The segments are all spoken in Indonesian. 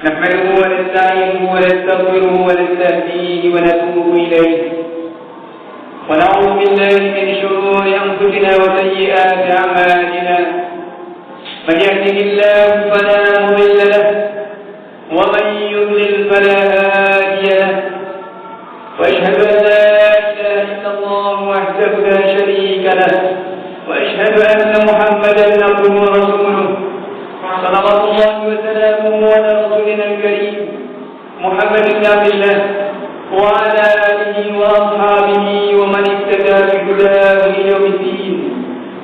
نحمده ونستعينه ونستغفره ونستهديه ونتوب إليه ونعوذ بالله من شرور أنفسنا وسيئات أعمالنا. من يهده الله فلا مضل له ومن يضلل فلا هادي له، وأشهد أن لا إله إلا الله وحده لا شريك له، وأشهد أن محمدا عبده ورسوله صلوات الله وسلامه على رسولنا الكريم محمد بن عبد الله وعلى آله وأصحابه ومن اهتدى بهداه إلى يوم الدين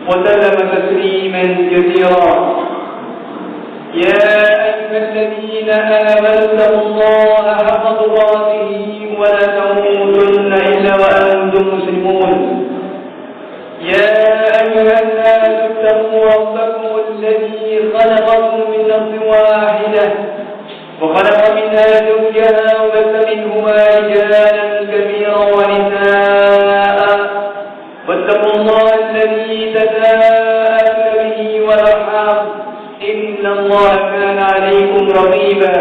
وسلم تسليما كثيرا. يا أيها الذين آمنوا اتقوا الله حق تقاته ولا تموتن إلا وأنتم مسلمون. يا أيها الناس اتقوا ربكم الذي خلقكم من نفس واحدة وخلق منها زوجها وبث منهما رجالا كثيرا ونساء، واتقوا الله الذي تساءلون به والأرحام إن الله كان عليكم رقيبا.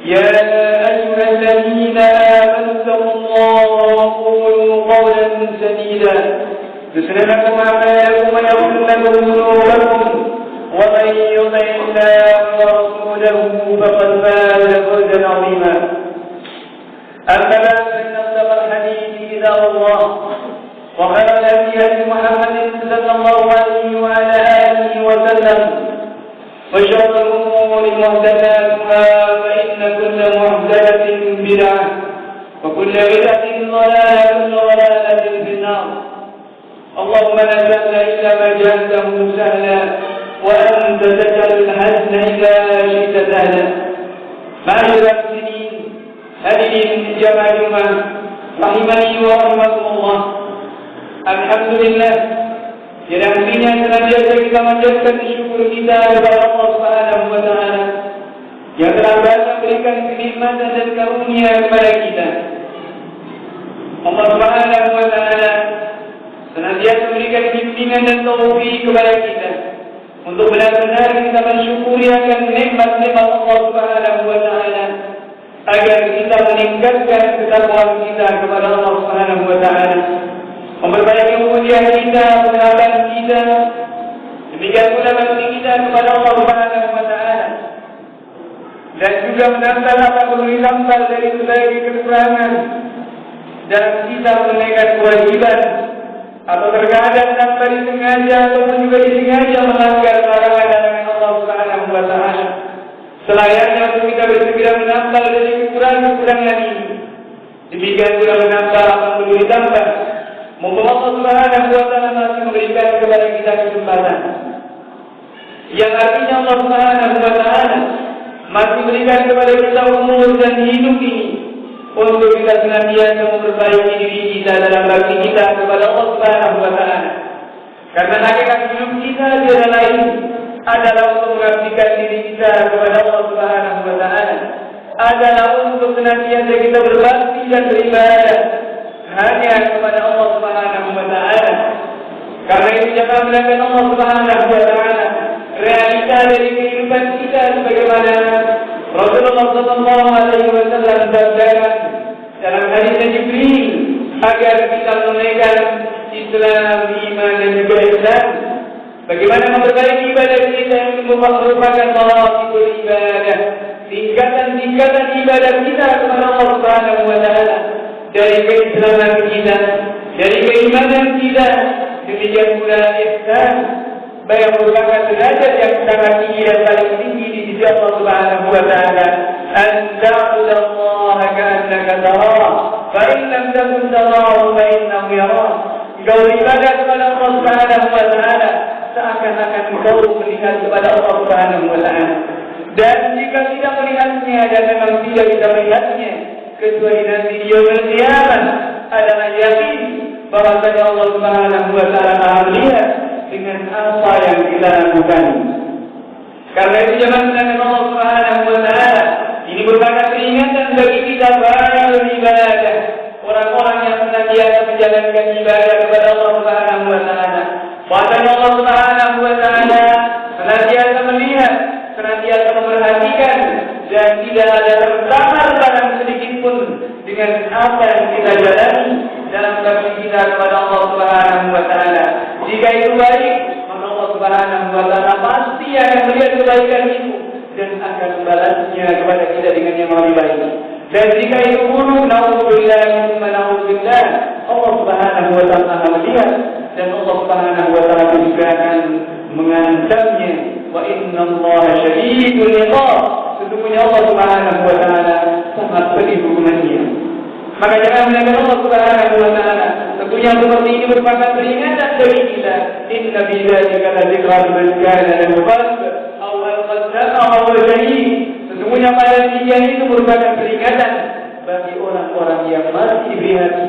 يا أيها الذين آمنوا اتقوا الله وقولوا قولا سديدا يصلح لكم أعمالكم ويغفر لكم ذنوبكم، ومن يطع الله ورسوله فقد فاز فوزا عظيما. أما بعد فإن أصدق الحديث كتاب الله، وخير الهدي هدي محمد صلى الله عليه وعلى آله وسلم، وشر الأمور محدثاتها فإن كل محدثة بدعة وكل بدعة ضلالة في النار. اللهم لا سهل إلا ما جعلته سهلا وأنت تجعل الحزن إذا شئت سهلا. معاشر المسلمين، هذه جماعة رحمني ورحمكم الله. Alhamdulillah, yang artinya senantiasa kita menjadikan syukur kita kepada Allah Subhanahu wa Ta'ala yang telah banyak memberikan kenikmatan dan karunia kepada kita. Allah Subhanahu wa Ta'ala senantiasa memberikan bimbingan dan taufik kepada kita untuk benar-benar kita mensyukuri akan nikmat-nikmat Allah Subhanahu wa Ta'ala agar kita meningkatkan ketakwaan kita kepada Allah Subhanahu wa Ta'ala, memperbaiki kemudian kita, penghambaan kita, demikian pula bakti kita kepada Allah Subhanahu wa Ta'ala, dan juga menambah apa perlu ditambah dari berbagai kekurangan dalam kita menunaikan kewajiban atau terkadang tanpa disengaja ataupun juga disengaja melanggar larangan Allah Subhanahu wa Ta'ala. Selayaknya untuk kita bersegera menambah dari kekurangan ini, demikian pula menambah apa perlu ditambah. Mumpung Allah Subhanahu wa Ta'ala masih memberikan kepada kita kesempatan, yang artinya Allah Subhanahu wa Ta'ala masih memberikan kepada kita umur dan hidup ini untuk kita senantiasa memperbaiki diri kita dalam bakti kita kepada Allah Subhanahu wa Ta'ala. Karena hakikat hidup kita tiada lain adalah untuk mengabdikan diri kita kepada Allah Subhanahu wa Ta'ala, adalah untuk senantiasa kita berbakti dan beribadah hanya kepada Allah Subhanahu wa Ta'ala. Karena itu jangan melanggar Allah Subhanahu wa Ta'ala. Realita dari kehidupan kita sebagaimana Rasulullah sallallahu alaihi wasallam bersabda dalam hadis Jibril agar kita menunaikan Islam, iman dan juga ihsan. Bagaimana memperbaiki ibadah kita yang merupakan maratibul ibadah, tingkatan-tingkatan ibadah kita kepada Allah Subhanahu wa Ta'ala, dari keislaman kita, dari keimanan kita, demikian pula ihsan, yang merupakan derajat yang sangat tinggi dan paling tinggi di sisi Allah Subhanahu wa Ta'ala. An ta'budallaha ka'annaka tarahu, fa in lam takun tarahu fa innahu yarah. Engkau beribadah kepada Allah Subhanahu wa Ta'ala seakan-akan engkau melihat kepada Allah Subhanahu wa Ta'ala. Dan jika tidak melihatnya dan memang tidak bisa melihatnya, kecuali nanti di yaumul qiyamah adalah yakin bahwasanya Allah Subhanahu wa Ta'ala Maha melihat dengan apa yang kita lakukan. Karena itu jangan menanyakan Allah Subhanahu wa Ta'ala. Ini merupakan peringatan bagi kita para beribadah, orang-orang yang senantiasa menjalankan ibadah kepada Allah Subhanahu wa Ta'ala. Bahwasanya Allah Subhanahu wa Ta'ala senantiasa melihat, senantiasa senantiasa memperhatikan dan tidak ada tersamar barang sedikit pun dengan apa yang kita jalani dalam bakti kita kepada Allah Subhanahu wa taala. Jika itu baik, maka Allah Subhanahu wa taala pasti akan melihat kebaikan itu dan akan membalasnya kepada kita dengan yang lebih baik. Dan jika itu buruk, naudzubillah, Allah Subhanahu wa taala akan melihat dan Allah Subhanahu wa taala juga akan mengancamnya. Wa innallaha syadidul iqab. Sesungguhnya Allah Subhanahu wa taala sangat pedih hukumannya. Maka jangan meninggalkan Allah Subhanahu wa taala. Tentunya seperti ini merupakan peringatan bagi kita. Inna fi dzalika ladzikran liman kana lahu qalb aw alqasama aw al-jahil. Sesungguhnya pada demikian itu merupakan peringatan bagi orang-orang yang masih berhati,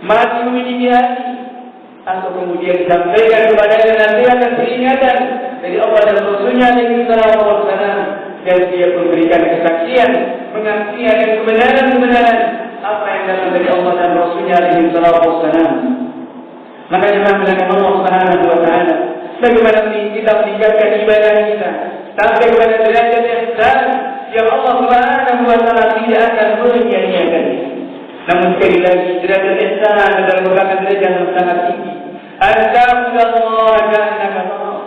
masih memiliki hati, atau kemudian disampaikan kepadanya nasihat dan peringatan dari Allah dan Rasulnya Alaihi Wasallam, dan dia memberikan kesaksian, mengaksikan kebenaran-kebenaran apa yang datang dari Allah dan Rasulnya Alaihi Wasallam. Maka jangan melakukan Allah Subhanahu wa taala. Bagaimana kita meningkatkan ibadah kita sampai kepada derajat ihsan yang Allah Subhanahu wa taala tidak akan menyia-nyiakannya. Namun sekali lagi, derajat ihsan adalah merupakan derajat yang sangat tinggi. Al-Ta'budallaha ka'annaka tarah.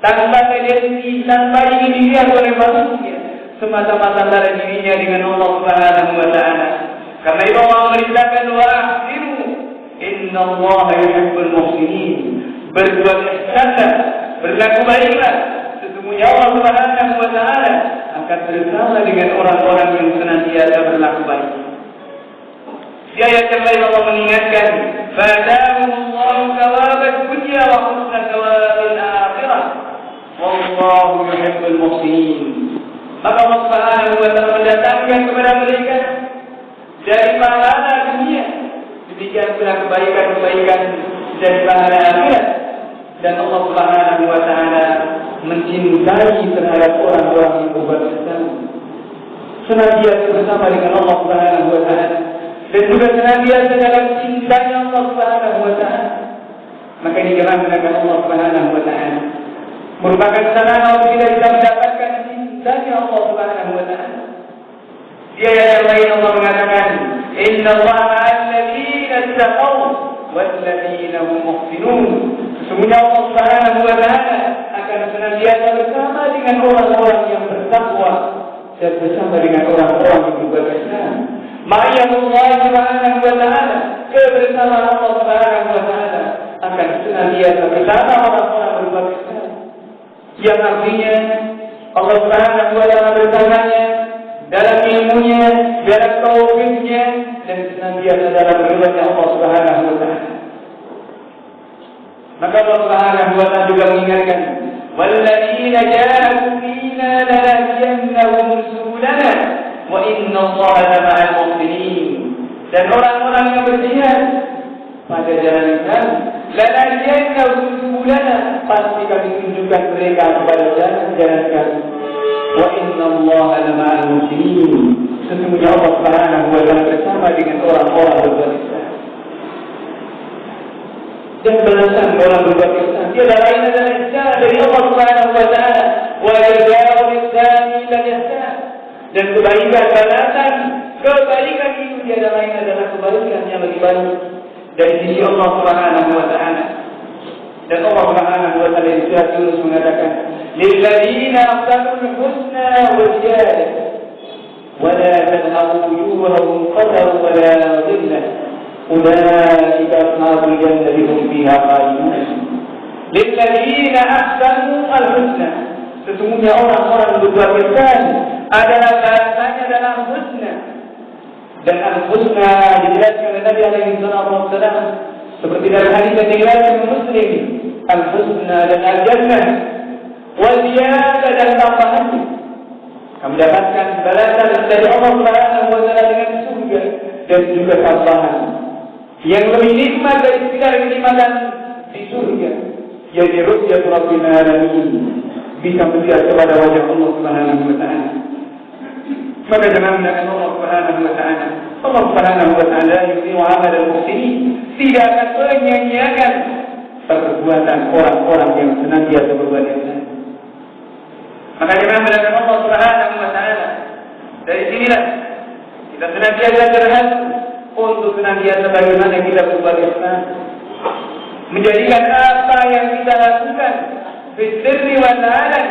Tanpa tendensi, tanpa ingin dilihat oleh manusia, semata-mata antara dirinya dengan Allah Subhanahu wa taala. Karena itu Allah merintahkan wa ahsinu innallaha yuhibbul muhsinin. Berbuat ihsanlah, berlaku baiklah. Sesungguhnya Allah Subhanahu wa taala akan bersama dengan orang-orang yang senantiasa berlaku baik. Di ayat yang lain Allah mengingatkan, "Fadahumullahu thawabad dunya wa husna thawabil akhirah. Wallahu yuhibbul muhsinin." Maka Allah Subhanahu wa taala mendatangkan kepada mereka dari pahala dunia, demikian pula kebaikan-kebaikan dari pahala akhirat. Dan Allah Subhanahu wa taala mencintai terhadap orang-orang yang berbuat ihsan, senantiasa bersama dengan Allah Subhanahu wa taala, dan juga senantiasa dalam cintanya Allah Subhanahu wa taala. Maka ini kerana Allah Subhanahu wa taala merupakan sarana untuk kita bisa mendapatkan cintanya Allah Subhanahu wa taala. Di ayat yang lain Allah mengatakan, "Innallaha ma'al-ladzina ittaqaw wal-ladzina hum muhsinun." Sesungguhnya Allah Subhanahu wa taala akan senantiasa bersama dengan orang-orang yang bertakwa dan bersama dengan orang-orang yang berbuat ihsan. Ma'iyatullah Subhanahu wa taala, kebersamaan Allah Subhanahu wa taala akan senantiasa bersama orang-orang berbuat ihsan. Yang artinya Allah Subhanahu wa taala bersamanya dalam ilmunya, dalam taufiknya, dan senantiasa dalam ridhonya Allah Subhanahu wa taala. Maka Allah Subhanahu wa taala juga mengingatkan, "Walladzina jahadu fina lanahdiyannahum subulana wa innallaha lama'al muhsinin." Dan orang-orang yang berjihad pada jalan kami, lanahdiyannahum subulana, pasti kami tunjukkan mereka kepada jalan kami. Wa innallaha lama'al muhsinin. Sesungguhnya Allah Subhanahu wa taala bersama dengan orang-orang berbuat ihsan. Dan balasan orang berbuat ihsan tiada lain adalah ihsan dari Allah Subhanahu wa taala. Wa jazaa'ul ihsani illa ihsan. Dan kebaikan balasan kebaikan itu tiada lain adalah kebaikan yang lebih baik dari sisi Allah Subhanahu wa taala. Dan Allah Subhanahu wa taala di surat Yunus mengatakan, "Lilladzina ahsanul husna wa ziyadah wa la tadhhabu wujuhahum qatarun wa la dhillah. Ulaika ashabul jannati hum fiha khalidun." Lilladzina ahsanul husna. Sesungguhnya orang-orang berbuat ihsan adalah bahasanya dalam husna. Dan al-husna dijelaskan oleh Nabi alaihi wasallam seperti dalam hadis yang diriwayatkan Muslim, al-husna dan al-jannah wa ziyadah dan tambahan. Kami dapatkan balasan dari Allah Subhanahu wa taala dengan surga dan juga tambahan yang lebih nikmat dari segala kenikmatan di surga, yaitu ru'yat Rabbil alamin, bisa melihat kepada wajah Allah Subhanahu wa taala. Maka jangan mendengar Allah Subhanahu wa taala. Allah Subhanahu wa taala yudhi'u 'amal al-muhsinin, tidak akan menyia-nyiakan perbuatan orang-orang yang senantiasa berbuat ihsan. Maka jemaah melakukan Allah Subhanahu wa taala. Dari sinilah kita senantiasa terhadu untuk senantiasa bagaimana kita berbuat ihsan, menjadikan apa yang kita lakukan fi wal alam,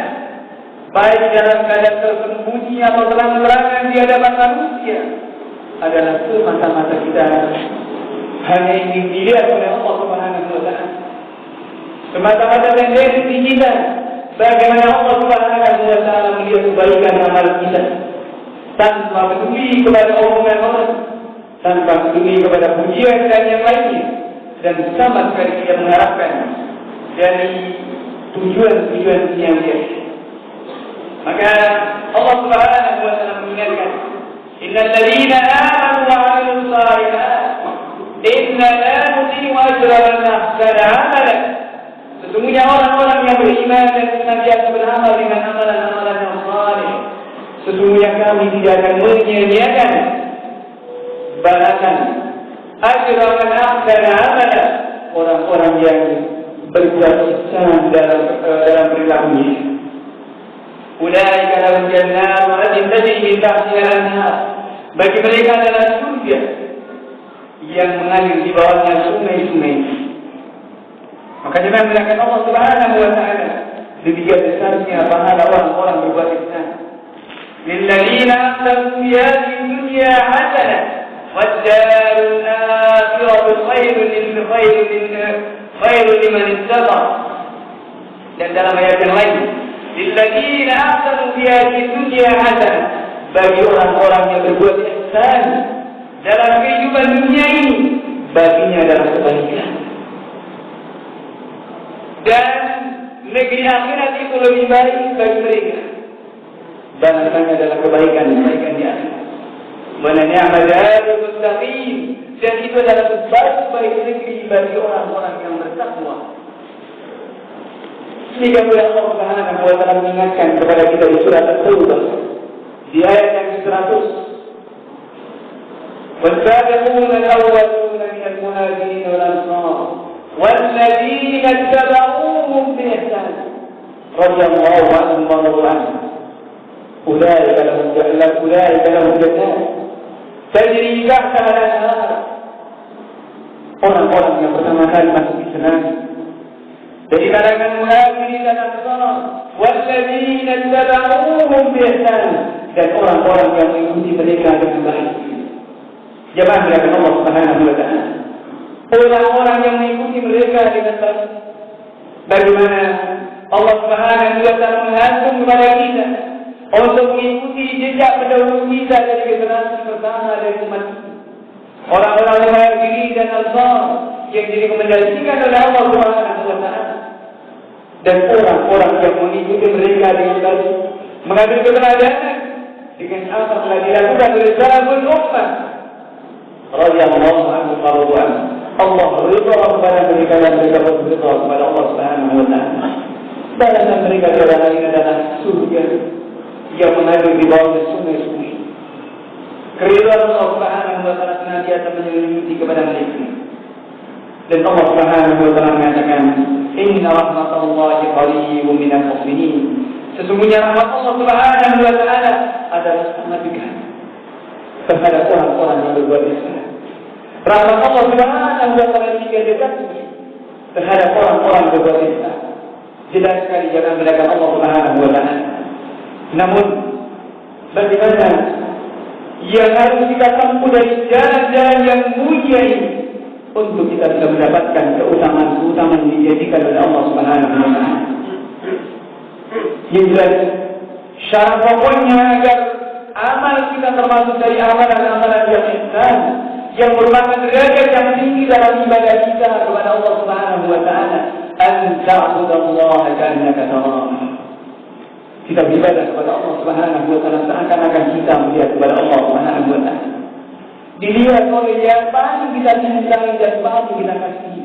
baik dalam keadaan tersembunyi atau terang-terangan di hadapan manusia, adalah semata-mata kita hanya ingin dilihat oleh Allah Subhanahu wa taala. Semata-mata tendensi kita bagaimana Allah Subhanahu wa taala melihat kebaikan amal kita, tanpa peduli kepada omongan orang, tanpa peduli kepada pujian dan yang lainnya, dan sama sekali tidak mengharapkan dari tujuan-tujuan yang dia. Maka Allah Subhanahu wa taala mengingatkan, innal ladzina amanu wa 'amilus shalihat inna la nudhi'u ajra man ahsana 'amalan. Sesungguhnya orang-orang yang beriman dan senantiasa beramal dengan amalan-amalan yang saleh, sesungguhnya kami tidak akan menyia-nyiakan balasan ajra man ahsana 'amalan, orang-orang yang berbuat ihsan dalam perilakunya. Ulaika lahum jannatun tajri min tahtiha al-anhar. Bagi mereka adalah surga yang mengalir di bawahnya sungai-sungai. Maka jangan melakukan Allah Subhanahu wa taala demikian besarnya pahala orang-orang berbuat ihsan. Lilladzina ahsanu fi hadhihi dunya hasanah wad-darul akhiratu khairun liman ittaqa. Dan dalam ayat yang lain, lilladzina ahsanu fi hadhihi dunya hasanah, bagi orang-orang yang berbuat ihsan dalam kehidupan dunia ini, baginya adalah kebaikan. Dan negeri akhirat itu lebih baik bagi mereka. Balasannya adalah kebaikan di akhirat. Wa ni'mal darul muttaqin, dan itu adalah sebaik-baik negeri bagi orang-orang yang bertakwa. Sehingga Allah Subhanahu wa taala mengingatkan kepada kita di surat At-Taubah di ayat yang ke-100. والسابقون الأولون من المهاجرين والأنصار والذين اتبعوهم بإحسان رضي الله عنهم ورضوا عنه أولئك لهم جنات تجري تحتها الأنهار. Orang-orang yang pertama kali masuk Islam dari kalangan muhajirin dan ansar, walladzina tabauhum bi ihsan, dan orang-orang yang mengikuti mereka dengan baik. Jemaah melakukan Allah Subhanahu wa taala, orang-orang yang mengikuti mereka dengan baik. Bagaimana Allah Subhanahu wa taala menghantum kepada kita untuk mengikuti jejak pendahulu kita dari generasi pertama dari umat ini. Orang-orang muhajirin dan ansar yang direkomendasikan oleh Allah Subhanahu wa taala, dan orang-orang yang mengikuti mereka dengan baik, mengambil kebenaran dengan apa yang dilakukan oleh salaful ummah radhiyallahu anhu warḍan. Allah ridha kepada mereka dan mereka berridha kepada Allah Subhanahu wa taala. Balasan mereka adalah surga yang mengalir di bawah sungai-sungai. Keridhaan Allah Subhanahu wa taala senantiasa menyelimuti kepada mereka. Dan Allah Subhanahu wa taala mengatakan, "Inna rahmatallahi qaribun minal muhsinin." Sesungguhnya rahmat Allah Subhanahu wa taala adalah sangat dekat terhadap orang-orang yang berbuat ihsan. Rahmat Allah Subhanahu wa taala juga dekat terhadap orang-orang yang berbuat ihsan. Jelas sekali jangan melakukan Allah Subhanahu wa taala. Namun bagaimana yang harus kita tempuh dari jalan-jalan yang mulia ini untuk kita bisa mendapatkan keutamaan-keutamaan yang dijadikan oleh Allah Subhanahu wa taala. Yang jelas syarat pokoknya agar amal kita termasuk dari amalan-amalan yang ihsan, yang merupakan derajat yang tinggi dalam ibadah kita kepada Allah Subhanahu wa taala, an ta'budallaha ka'annaka tarahu. Kita beribadah kepada Allah Subhanahu wa taala seakan-akan kita melihat kepada Allah Subhanahu wa taala. Dilihat oleh yang paling kita cintai dan paling kita kasihi.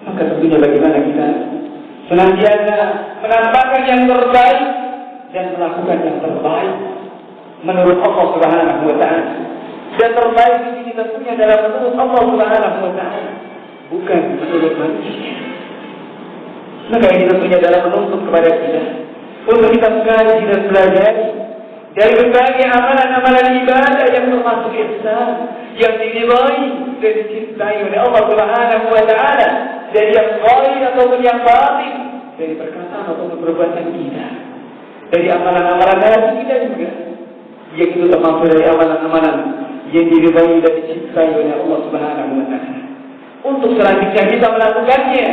Maka tentunya bagaimana kita senantiasa menampakkan yang terbaik dan melakukan yang terbaik menurut Allah Subhanahu wa taala. Dan terbaik di sini tentunya dalam menurut Allah Subhanahu wa taala, bukan menurut manusia. Maka ini tentunya dalam menuntut kepada kita untuk kita mengkaji dan belajar dari berbagai amalan-amalan ibadah yang termasuk ihsan, yang diridhai dan dicintai oleh Allah Subhanahu wa taala, dari yang zahir ataupun yang batin, dari perkataan ataupun perbuatan kita, dari amalan-amalan hati kita juga, yang itu termasuk dari amalan-amalan yang diridhai dan dicintai oleh Allah Subhanahu wa taala. Untuk selanjutnya kita melakukannya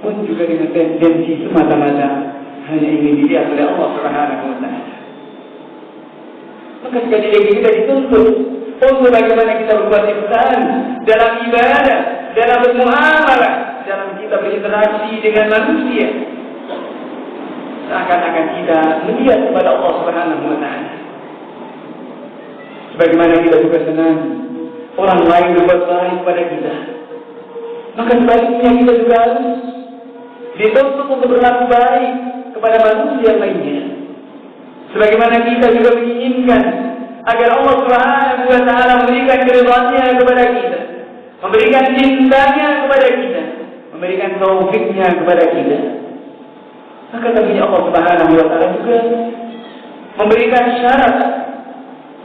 pun juga dengan tendensi semata-mata hanya ingin dilihat oleh Allah Subhanahu wa taala. Maka sekali lagi kita dituntut untuk bagaimana kita berbuat ihsan dalam ibadah, dalam bermuamalah, dalam kita berinteraksi dengan manusia, seakan-akan kita melihat kepada Allah Subhanahu wa taala. Sebagaimana kita juga senang orang lain berbuat baik kepada kita, maka sebaliknya kita juga harus dituntut untuk berlaku baik kepada manusia lainnya. Sebagaimana kita juga menginginkan agar Allah Subhanahu wa taala memberikan keridhaannya kepada kita, memberikan cintanya kepada kita, memberikan taufiknya kepada kita. Maka tentunya Allah Subhanahu wa taala juga memberikan syarat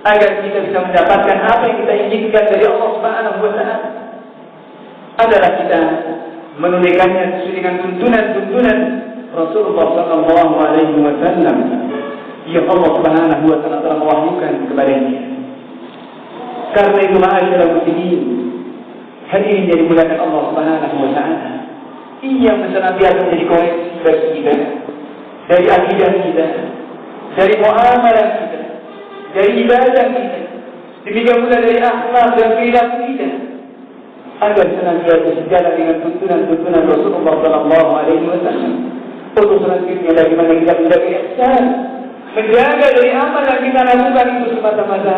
agar kita bisa mendapatkan apa yang kita inginkan dari Allah Subhanahu wa taala. Adalah kita menunaikannya sesuai dengan tuntunan-tuntunan Rasulullah sallallahu alaihi wasallam yang Allah Subhanahu wa taala telah mewahyukan kepadanya. Karena itu ma'asyiral muslimin, hadirin yang dimuliakan Allah Subhanahu wa taala, yang senantiasa menjadi koreksi bagi kita dari akidah kita, dari muamalah kita, dari ibadah kita, demikian pula dari akhlak dan perilaku kita, agar senantiasa sejalan dengan tuntunan-tuntunan Rasulullah sallallahu alaihi wasallam. Untuk selanjutnya bagaimana kita menjaga ihsan, menjaga dari amal yang kita lakukan itu semata-mata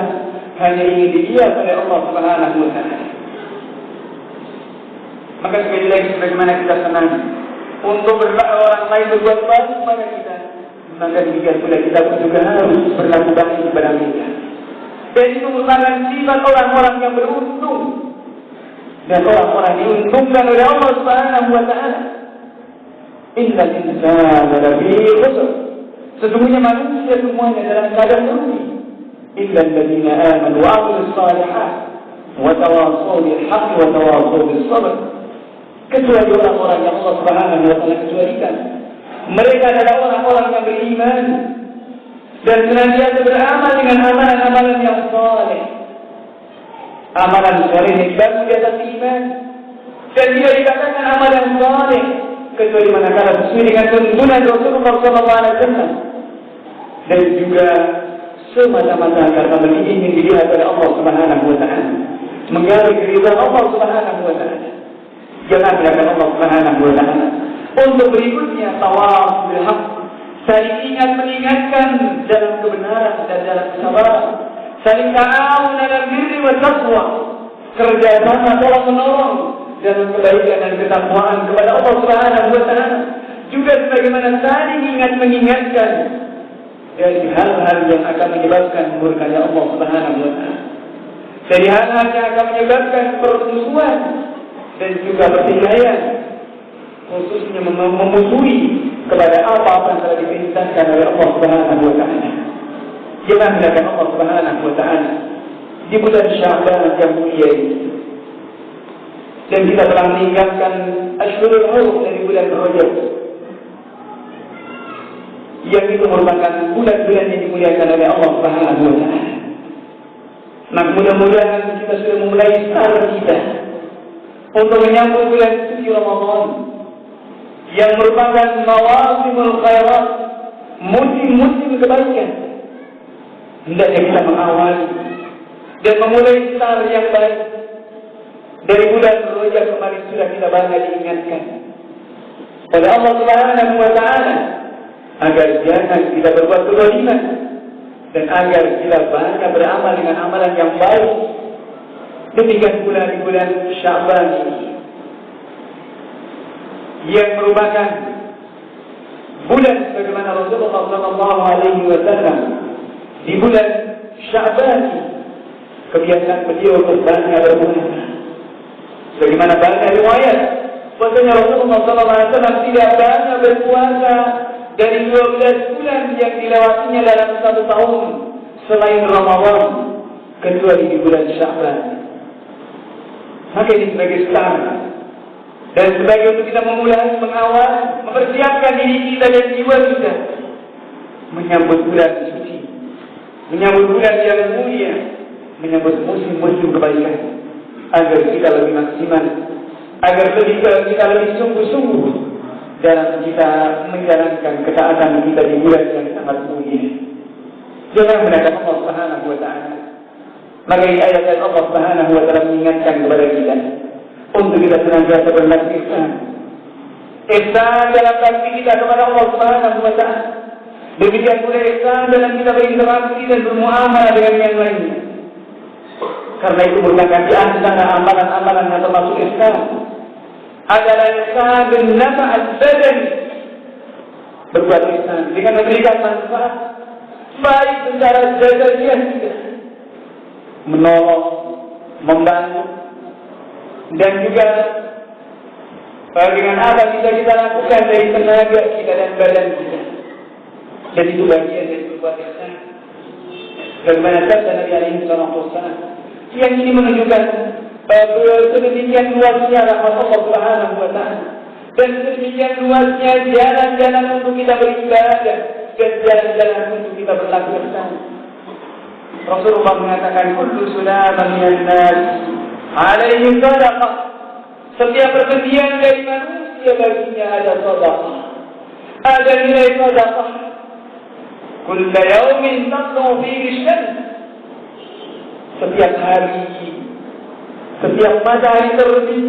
hanya ingin dilihat oleh Allah Subhanahu wa taala. Maka sekali lagi sebagaimana kita senang untuk orang lain berbuat baik kepada kita, maka demikian pula kita pun juga harus berlaku baik kepada mereka. Dan itu merupakan sifat orang-orang yang beruntung dan orang-orang diuntungkan oleh Allah Subhanahu wa taala. Innal insana lafi khusr. Sesungguhnya manusia semuanya dalam keadaan rugi. Illa alladziina aamanu wa 'amilus shalihaat wa tawassaw bil haqqi wa tawassaw bis sabr. Kecuali orang-orang yang Allah Subhanahu wa taala kecualikan. Mereka adalah orang-orang yang beriman dan senantiasa beramal dengan amalan-amalan yang saleh. Amalan saleh yang dibangun di atas iman, dan tidak dikatakan amalan saleh kecuali manakala sesuai dengan tuntunan Rasulullah SAW, dan juga semata-mata karena ingin dilihat oleh Allah Subhanahu wa taala, menggali keridhaan Allah Subhanahu wa taala. Jangan biarkan Allah Subhanahu wa taala. Untuk berikutnya tawassul bil haqq, saling ingat mengingatkan dalam kebenaran dan dalam kesabaran, saling ta'awun 'alal birri wat taqwa, kerja sama tolong menolong dalam kebaikan dan ketakwaan kepada Allah Subhanahu wa taala. Juga sebagaimana saling ingat mengingatkan dari hal-hal yang akan menyebabkan murkanya Allah Subhanahu wa taala, dari hal-hal yang akan menyebabkan permusuhan dan juga pertikaian, khususnya memusuhi kepada apa-apa yang telah diperintahkan oleh Allah Subhanahu wa taala. Jangan hendakkan Allah Subhanahu wa taala di bulan Sya'ban yang mulia ini, dan kita telah meninggalkan Ashhurul Hurum dari bulan Rajab, yang itu merupakan bulan-bulan yang dimuliakan oleh Allah Subhanahu wa taala. Maka mudah-mudahan kita sudah memulai start kita untuk menyambut bulan suci Ramadan yang merupakan mawasimul khairat, musim-musim kebaikan. Hendaknya kita mengawali dan memulai start yang baik. Dari bulan Rajab kemarin sudah kita banyak diingatkan oleh Allah Subhanahu wa taala agar jangan kita berbuat kezaliman dan agar kita banyak beramal dengan amalan yang baik. Demikian pula di bulan Sya'ban ini, yang merupakan bulan sebagaimana Rasulullah sallallahu alaihi wasallam di bulan Sya'ban kebiasaan beliau untuk banyak berpuasa. Bagaimana banyak riwayat bahwasanya Rasulullah sallallahu alaihi wasallam tidak banyak berpuasa dari 12 bulan yang dilewatinya dalam 1 tahun selain Ramadan, kecuali di bulan Sya'ban. Maka ini sebagai start dan sebagai untuk kita memulai, mengawal, mempersiapkan diri kita dan jiwa kita menyambut bulan suci, menyambut bulan yang mulia, menyambut musim-musim kebaikan, agar kita lebih maksimal, agar kita lebih sungguh-sungguh dalam kita menjalankan ketaatan kita di bulan yang sangat mulia. Jangan mendadak Allah Subhanahu wa Ta'ala. Maka ini ayat Allah Subhanahu wa Ta'ala mengingatkan kepada kita untuk kita senantiasa berbuat ihsan. Ihsan dalam bakti kita kepada Allah Subhanahu wa Ta'ala. Demikian pula ihsan dalam kita berinteraksi dan bermuamalah dengan yang lainnya. Karena itu merupakan di antara amalan-amalan yang termasuk ihsan adalah ihsan bin nafa'at badan. Berbuat ihsan dengan memberikan manfaat baik secara jasadiah kita, menolong, membantu, dan juga dengan apa kita lakukan dari tenaga kita dan badan kita. Dan itu bagian dari berbuat ihsan. Bagaimana sabda Nabi alaihi wasallam yang ini menunjukkan sedemikian luasnya rahmat Allah Subhanahu wa Ta'ala dan sedemikian luasnya jalan-jalan untuk kita beribadah dan jalan-jalan untuk kita berlaku ihsan. Rasulullah mengatakan kullu sulaman minan nas alaihi sadaqah. Setiap persendian dari manusia baginya ada sedekah, ada nilai sedekah. Kullu yawmin tatlu fihi syams. Setiap hari, setiap matahari terbit,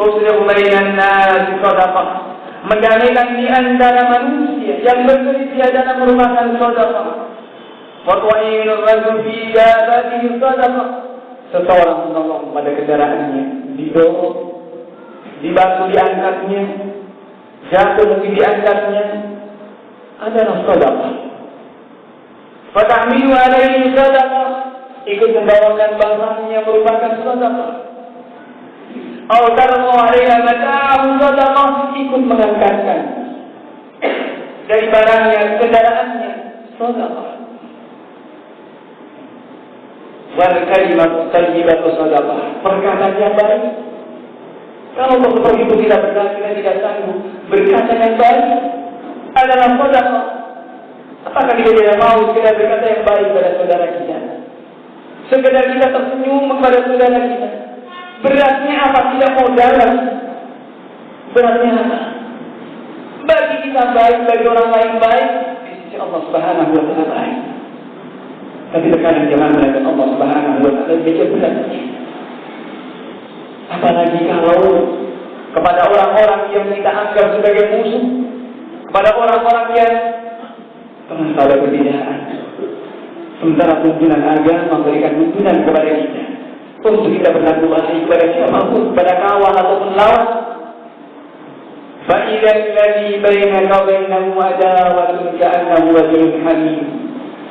tuslihu bainan nas sadaqah, mendamaikan di antara manusia yang berselisih adalah merupakan sedekah. Wa tu'inur rajul fi dabatihi sadaqah. Seseorang menolong pada kendaraannya, didorong, dibantu diangkatnya, jatuh mungkin diangkatnya, adalah sedekah. Fatahmilu alaihi sadaqah, ikut membawakan barangnya merupakan sedekah. Atau tarmu alaiha mata'ahu sadaqah, ikut mengangkatkan dari barangnya, kendaraannya, sedekah. Wal kalimatu thayyibatu sadaqah, perkataan yang baik. Kalau begitu kita berkata kita tidak sanggup berkata yang baik adalah sedekah. Apakah kita tidak mau sekedar berkata yang baik pada saudara kita? Sekedar kita tersenyum kepada saudara kita. Beratnya apa? Tidak mau darah. Beratnya apa? Bagi kita baik, bagi orang lain baik, di sisi Allah Subhanahu wa Ta'ala baik. Tapi terkadang jangan melihat Allah Subhanahu wa Ta'ala demikian beratnya. Apalagi kalau kepada orang-orang yang kita anggap sebagai musuh, kepada orang-orang yang terasa ada perbedaan. Sementara pimpinan agama memberikan tuntunan kepada kita untuk kita berlaku baik kepada siapapun, kepada kawan ataupun lawan. فَإِذَا الَّذِي بَيْنَكَ وَبَيْنَهُ عَدَاوَةٌ كَأَنَّهُ وَلِيٌّ حَمِيمٌ.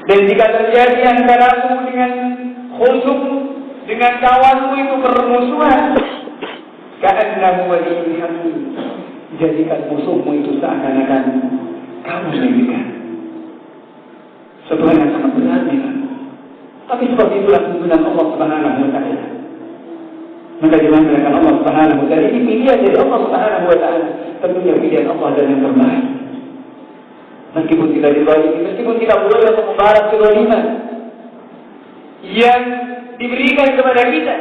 Dan jika terjadi antaramu dengan khusum, dengan kawanmu itu permusuhan, كَأَنَّهُ وَلِيٌّ حَمِيمٌ, jadikan musuhmu itu seakan-akan kamu sendiri. Sebuah yang sangat berat ya. Tapi seperti itulah tuntunan Allah Subhanahu wa Ta'ala. Maka dimana Allah Subhanahu wa Ta'ala ini pilihan dari Allah Subhanahu wa Ta'ala. Tentunya pilihan Allah dan yang terbaik. Meskipun kita dizalimi, meskipun kita boleh untuk membalas kezaliman yang diberikan kepada kita,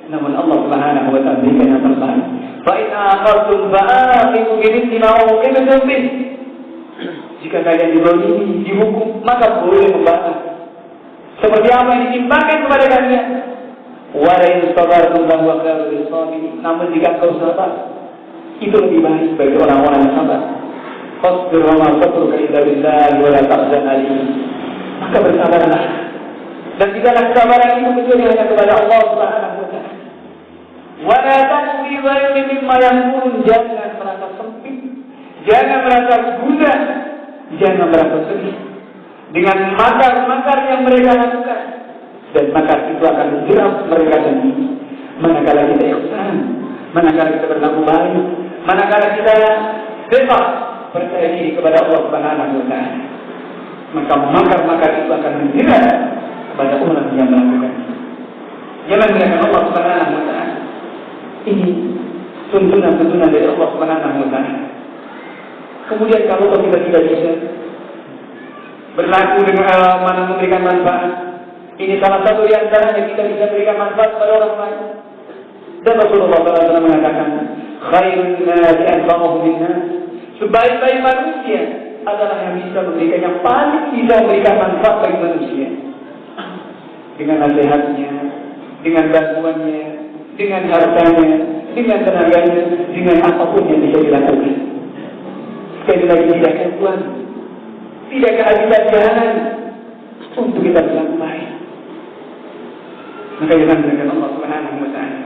namun Allah Subhanahu wa Ta'ala berikan yang terbaik. Fa in aqamtum fa'aqimu bimithli ma uqimtum bih. Jika kalian dizalimi, dihukum, maka boleh membalas seperti apa yang ditimpakan kepada kalian. Wa la in sabartum fa huwa khairul lisabirin. Namun jika kau sabar, itu lebih baik bagi orang-orang yang sabar. Fasbir wa ma sabruka illa billah wa la tahzan alaihim. Maka bersabarlah. Dan tidaklah kesabaran itu kecuali hanya kepada Allah Subhanahu wa Ta'ala. Wa la taqu bi dhaimin mimma yaqulun. Jangan merasa sempit, jangan merasa gundah, jangan merasa sedih dengan makar-makar yang mereka lakukan. Dan makar itu akan menjerat mereka sendiri. Manakala kita ihsan, manakala kita berlaku baik, manakala kita bebas percaya diri kepada Allah Subhanahu wa taala, maka makar-makar itu akan menjerat kepada orang yang melakukannya. Jangan mengatakan Allah Subhanahu wa taala. Ini tuntunan-tuntunan dari Allah Subhanahu wa taala. Kemudian kalau kita tidak bisa berlaku dengan memberikan manfaat, ini salah satu di antaranya kita bisa berikan manfaat pada orang lain. Dan Rasulullah SAW mengatakan, khairun nasi anfa'uhum linnas. Sebaik-baik manusia adalah yang bisa memberikan, yang paling bisa memberikan manfaat bagi manusia. Dengan nasihatnya, dengan bantuannya, dengan hartanya, dengan tenaganya, dengan apapun yang bisa dilakukan. Sekali lagi tidak kebuan, tidak keadilan untuk kita berlaku baik. Maka jangan mengatakan Allah Subhanahu wa taala.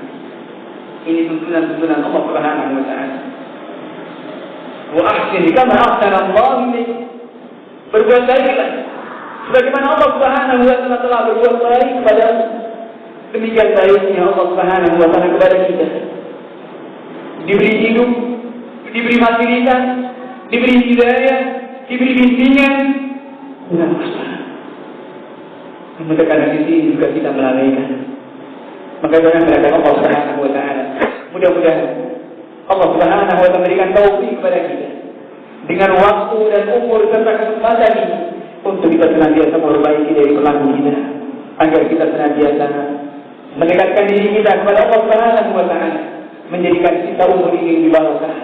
Ini tuntunan-tuntunan Allah Subhanahu wa taala. Wa ahsin kama ahsana Allah ilaik. Berbuat baiklah sebagaimana Allah Subhanahu wa taala telah berbuat baik kepadamu. Demikian baiknya Allah Subhanahu wa taala kepada kita. Diberi hidup, diberi fasilitas, diberi hidayah, diberi bimbingan. Nah, namun terkadang di sini juga kita melalaikan. Maka jangan mengatakan Allah Subhanahu wa taala. Mudah-mudahan Allah Subhanahu wa taala memberikan taufik kepada kita dengan waktu dan umur serta kesempatan ini untuk kita senantiasa memperbaiki dari perilaku kita, agar kita senantiasa mendekatkan diri kita kepada Allah Subhanahu wa taala, menjadikan kita umur ini dibarokah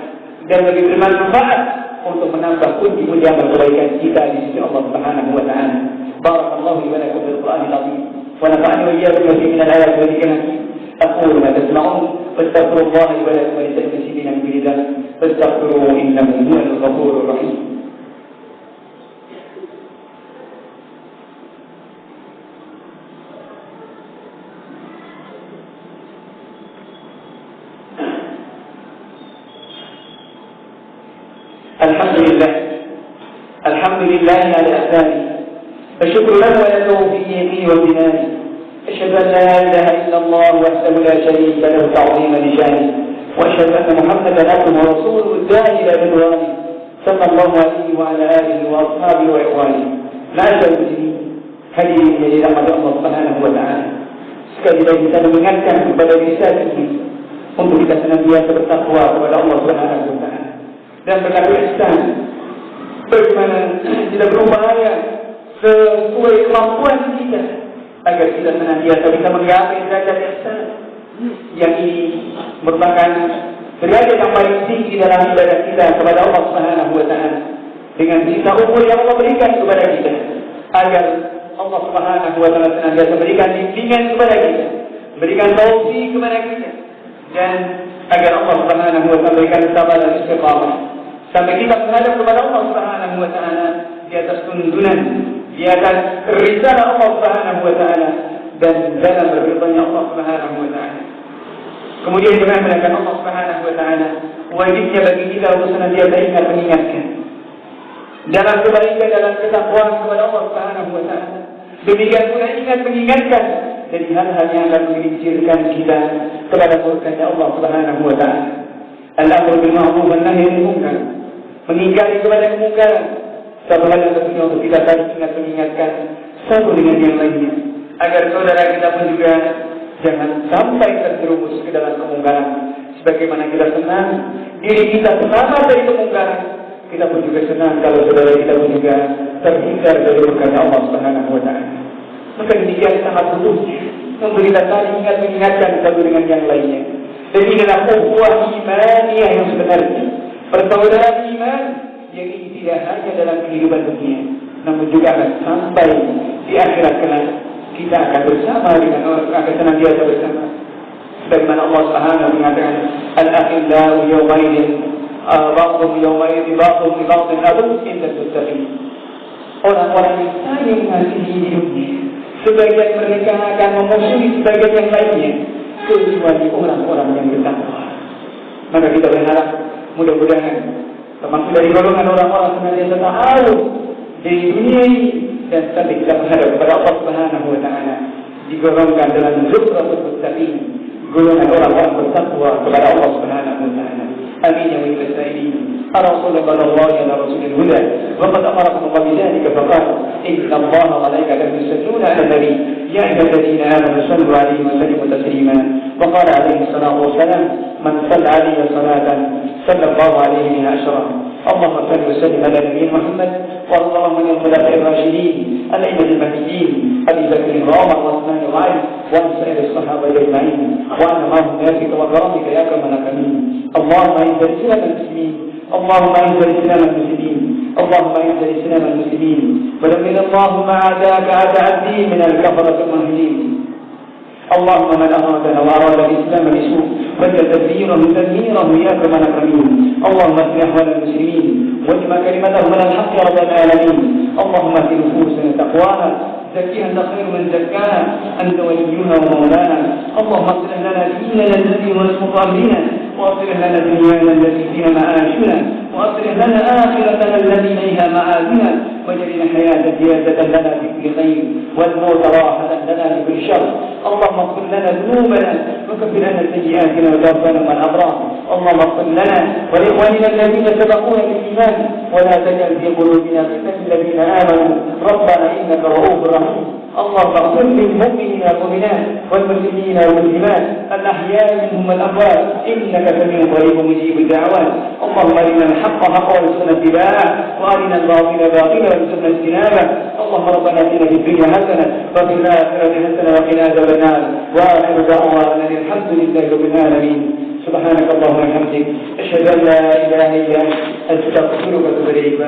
dan lebih bermanfaat untuk menambah pundi-pundi amal kebaikan kita di sisi Allah Subhanahu wa taala. Barakallahu li wa lakum bil Qur'anil azim wa nafa'ani wa iyyakum bima fihi min al-ayati wa dhikril hakim. أقول ما تسمعون فاستغفروا الله لي ولكم ولسائر المسلمين من كل ذنب فاستغفروه إنه هو الغفور الرحيم. الحمد لله على إحسانه فالشكر له على توفيقه وامتنانه. أشهد أن لا إله إلا الله وحده لا شريك له تعظيما لشانه، وأشهد أن محمدا عبده ورسوله الداعي إلى رضوانه صلى الله عليه وعلى آله وأصحابه وإخوانه. معاشر المسلمين, hadirin yang dirahmati Allah Subhanahu wa taala. Sekali lagi kita mengingatkan kepada diri kita untuk kita senantiasa bertakwa kepada Allah Subhanahu wa taala dan berlaku ihsan. Bagaimana kita berupaya sesuai kemampuan kita agar kita senantiasa bisa menggapai derajat ihsan yang ini merupakan derajat yang paling tinggi dalam ibadah kita kepada Allah Subhanahu wa taala, dengan sisa umur yang Allah berikan kepada kita, agar Allah Subhanahu wa taala senantiasa berikan bimbingan kepada kita, berikan taufik kepada kita, dan agar Allah Subhanahu wa taala berikan sabar dan istiqamah sampai kita menghadap kepada Allah Subhanahu wa taala di atas tuntunan, di atas risalah Allah Subhanahu wa taala, dan dalam berridhanya Allah Subhanahu wa taala. Kemudian juga mengatakan Allah Subhanahu wa taala, wajibnya bagi kita untuk senantiasa ingat mengingatkan dalam kebaikan, dalam ketakwaan kepada Allah Subhanahu wa taala. Demikian pula ingat mengingatkan dari hal-hal yang akan menggelincirkan kita kepada murkanya Allah Subhanahu wa taala. Al-amru bil ma'ruf wan nahy 'anil munkar, mengingkari kepada kemungkaran. Satu hal yang tentunya untuk kita saling ingat mengingatkan satu dengan yang lainnya, agar saudara kita pun juga jangan sampai terjerumus ke dalam kemungkaran. Sebagaimana kita senang diri kita selamat dari kemungkaran, kita pun juga senang kalau saudara kita pun juga terhindar dari murkanya Allah Subhanahu wa taala. Maka demikian sangat butuhnya untuk kita saling ingat mengingatkan satu dengan yang lainnya. Dan ini adalah ukhuwah imaniyah yang sebenarnya, persaudaraan iman yang ini tidak hanya dalam kehidupan dunia, namun juga akan sampai di akhirat kelak. Kita akan bersama dengan orang, akan senantiasa bersama. Sebagaimana Allah Subhanahu wa taala mengatakan, al-akhillau yawmaidin ba'dhum yawmaidin ba'dhum li ba'dhin aduwwun illa al-muttaqin. Orang-orang yang saling mengasihi di dunia, sebagian mereka akan memusuhi sebagian yang lainnya, kecuali orang-orang yang bertakwa. Maka kita berharap mudah-mudahan termasuk dari golongan orang-orang senantiasa ta'awun di dunia ini, dan sampai kita menghadap kepada Allah Subhanahu wa taala digolongkan dalam zumratul muttaqin, golongan orang-orang bertakwa kepada Allah Subhanahu wa taala. آمين يا ولي السائلين. أنا رسول الله على رسول الهدى وقد أمركم الله بذلك فقال إن الله وملائكته يصلون على النبي يا أيها الذين آمنوا صلوا عليه وسلموا تسليما. وقال عليه الصلاة والسلام من صلى عليه صلاة صلى الله عليه بها عشرا. اللهم صل وسلم على نبينا محمد وارض عن الخلفاء الراشدين الأئمة المهديين أبي بكر وعمر وعثمان وعلي وعن سائر الصحابة أجمعين وعن معهم بيدك وكرمك يا أكرم الأكرمين. اللهم أعز الإسلام المسلمين اللهم أعز الإسلام المسلمين اللهم أعز الإسلام المسلمين ودمر اللهم أعداءك أعداء الدين من الكفرة الملحدين. اللهم من أرادنا وأراد الإسلام بسوء فتدبيره تدميره يا أكرم الأكرمين. اللهم اصلح أحوال المسلمين واجمع كلمتهم من الحق يا رب العالمين. اللهم ات نفوسنا تقواها زكيها أنت خير من زكاها أنت وليها ومولانا. اللهم اصلح لنا ديننا الذي هو عصمة أمرنا واصلح لنا دنيانا التي فيها معاشنا واصلح لنا آخرتنا التي إليها معادنا واجعل الحياة زيادة لنا في كل خير والموت راحة لنا في كل شر. اللهم اغفر لنا ذنوبنا وكفر لنا سيئاتنا وتوفنا مع الأبرار. اللهم اغفر لنا ولإخواننا الذين سبقونا بالإيمان ولا تجعل في قلوبنا غلا للذين آمنوا ربنا إنك رؤوف رحيم. اللهم اغفر للمؤمنين والمؤمنات والمسلمين والمسلمات الأحياء منهم والأموات إنك سميع قريب مجيب الدعوات. اللهم أرنا الحق حقا وارزقنا اتباعه وأرنا الباطل باطلا وارزقنا اجتنابه. اللهم ربنا آتنا في الدنيا حسنة وفي الآخرة حسنة وقنا عذاب النار. وآخر دعوانا الحمد لله رب العالمين. سبحانك اللهم وبحمدك أشهد أن لا إله إلا أنت أستغفرك وأتوب إليك.